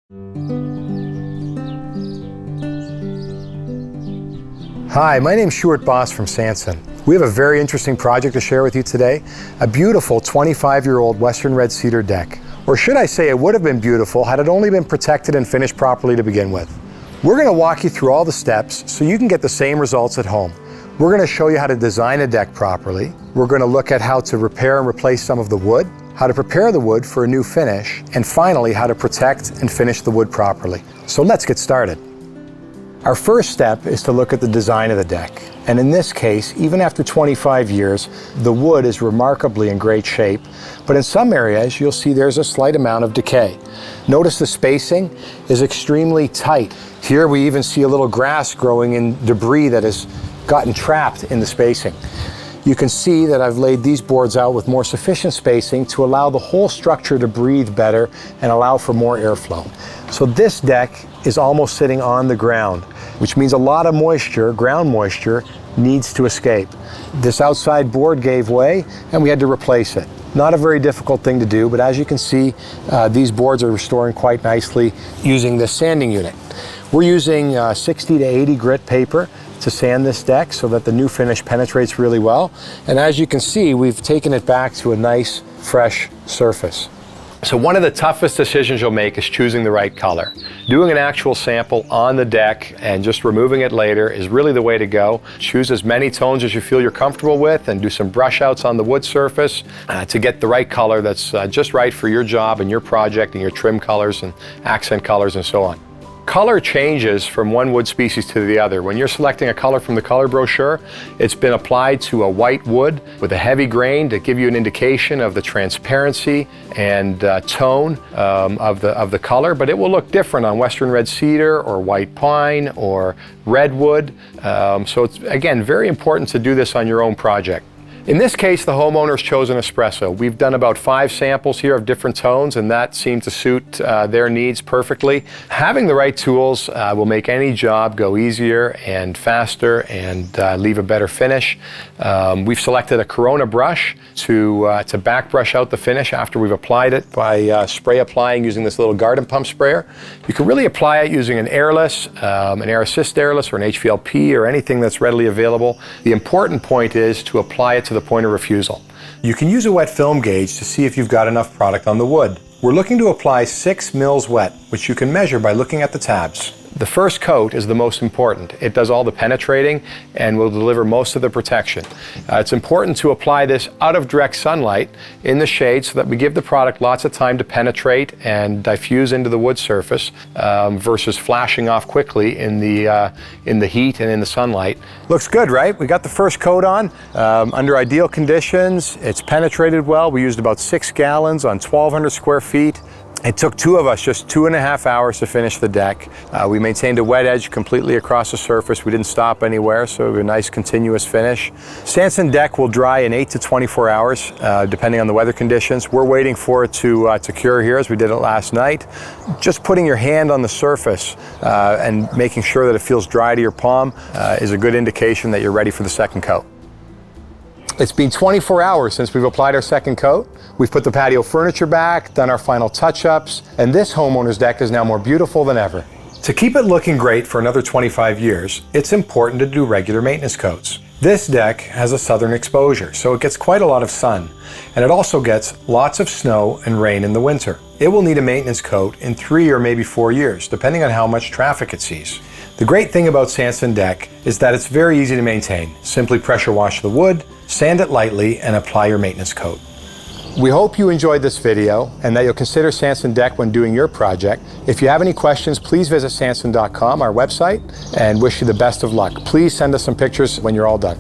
Hi, my name's Stuart Boss from Sansin. We have a very interesting project to share with you today, a beautiful 25-year-old Western red cedar deck. Or should I say it would have been beautiful had it only been protected and finished properly to begin with. We're going to walk you through all the steps so you can get the same results at home. We're going to show you how to design a deck properly. We're going to look at how to repair and replace some of the wood, how to prepare the wood for a new finish, and finally how to protect and finish the wood properly. So let's get started. Our first step is to look at the design of the deck. And in this case, even after 25 years, the wood is remarkably in great shape. But in some areas, you'll see there's a slight amount of decay. Notice the spacing is extremely tight. Here we even see a little grass growing in debris that has gotten trapped in the spacing. You can see that I've laid these boards out with more sufficient spacing to allow the whole structure to breathe better and allow for more airflow. So this deck is almost sitting on the ground, which means a lot of moisture, ground moisture, needs to escape. This outside board gave way and we had to replace it. Not a very difficult thing to do, but as you can see, these boards are restoring quite nicely using this sanding unit. We're using 60 to 80 grit paper to sand this deck so that the new finish penetrates really well. And as you can see, we've taken it back to a nice, fresh surface. So one of the toughest decisions you'll make is choosing the right color. Doing an actual sample on the deck and just removing it later is really the way to go. Choose as many tones as you feel you're comfortable with and do some brush outs on the wood surface to get the right color that's just right for your job and your project and your trim colors and accent colors and so on. Color changes from one wood species to the other. When you're selecting a color from the color brochure, it's been applied to a white wood with a heavy grain to give you an indication of the transparency and tone of the color, but it will look different on Western red cedar or white pine or redwood. So it's, again, very important to do this on your own project. In this case, the homeowner's chosen espresso. We've done about 5 samples here of different tones, and that seemed to suit their needs perfectly. Having the right tools will make any job go easier and faster and leave a better finish. We've selected a Corona brush to back brush out the finish after we've applied it by spray applying using this little garden pump sprayer. You can really apply it using an airless, an air assist airless or an HVLP or anything that's readily available. The important point is to apply it to the point of refusal. You can use a wet film gauge to see if you've got enough product on the wood. We're looking to apply 6 mils wet, which you can measure by looking at the tabs. The first coat is the most important. It does all the penetrating and will deliver most of the protection. It's important to apply this out of direct sunlight in the shade so that we give the product lots of time to penetrate and diffuse into the wood surface versus flashing off quickly in the heat and in the sunlight. Looks good, right? We got the first coat on under ideal conditions. It's penetrated well. We used about 6 gallons on 1,200 square feet. It took 2 of us just 2.5 hours to finish the deck. We maintained a wet edge completely across the surface. We didn't stop anywhere, so a nice continuous finish. Sansin Dec will dry in 8 to 24 hours, depending on the weather conditions. We're waiting for it to cure here as we did it last night. Just putting your hand on the surface and making sure that it feels dry to your palm is a good indication that you're ready for the second coat. It's been 24 hours since we've applied our second coat. We've put the patio furniture back, done our final touch-ups, and this homeowner's deck is now more beautiful than ever. To keep it looking great for another 25 years, it's important to do regular maintenance coats. This deck has a southern exposure, so it gets quite a lot of sun, and it also gets lots of snow and rain in the winter. It will need a maintenance coat in 3 or maybe 4 years, depending on how much traffic it sees. The great thing about Sansin Dec is that it's very easy to maintain. Simply pressure wash the wood, sand it lightly, and apply your maintenance coat. We hope you enjoyed this video and that you'll consider Sansin Dec when doing your project. If you have any questions, please visit sansin.com, our website, and wish you the best of luck. Please send us some pictures when you're all done.